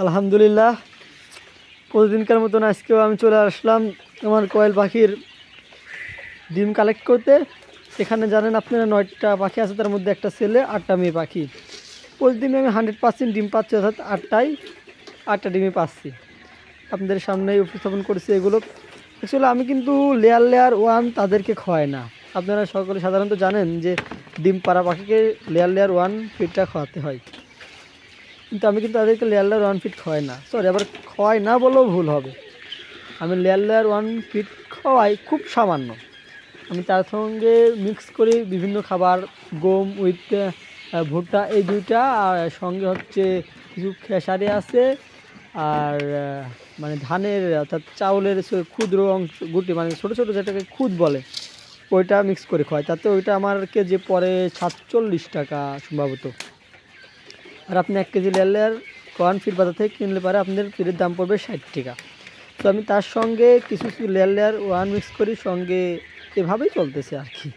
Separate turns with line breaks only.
আলহামদুলিল্লাহ, প্রতিদিনকার মতন আজকেও আমি চলে আসলাম আমার কোয়েল পাখির ডিম কালেক্ট করতে। এখানে জানেন আপনারা 9টা পাখি আছে, তার মধ্যে একটা ছেলে 8টা মেয়ে পাখি। প্রতিদিন আমি 100% ডিম পাচ্ছি, অর্থাৎ 8টা ডিমই পাচ্ছি। আপনাদের সামনেই উপস্থাপন করছি এগুলো। অ্যাকচুয়ালি আমি কিন্তু লেয়ার ওয়ান তাদেরকে খাওয়াই না। আপনারা সকলে সাধারণত জানেন যে ডিম পাড়া পাখিকে লেয়ার ওয়ান ফিডটা খাওয়াতে হয়, কিন্তু আমি কিন্তু তাদেরকে লেয়ার ওয়ান ফিট খাওয়াই না। সরি, আবার খাওয়াই না বলেও ভুল হবে। আমি লেয়ার ওয়ান ফিট খাওয়াই খুব সামান্য। আমি তার সঙ্গে মিক্স করি বিভিন্ন খাবার, গম উইথ ভুট্টা, এই দুইটা। আর সঙ্গে হচ্ছে কিছু খেসারি আছে, আর মানে ধানের অর্থাৎ চাউলের ক্ষুদ্র অংশ গুটি, মানে ছোটো ছোটো যেটাকে খুদ বলে, ওইটা মিক্স করে খাওয়াই। তাতে ওইটা আমার কেজি পড়ে 47 টাকা সম্ভবত। আর আপনি 1 কেজি লেয়ার ওয়ান ফিট বাজার থেকে কিনলে পারে আপনাদের ফিটের দাম পড়বে 60 টাকা। তো আমি তার সঙ্গে কিছু লেয়ার ওয়ান মিক্স করি, সঙ্গে এভাবেই চলতেছে আর কি।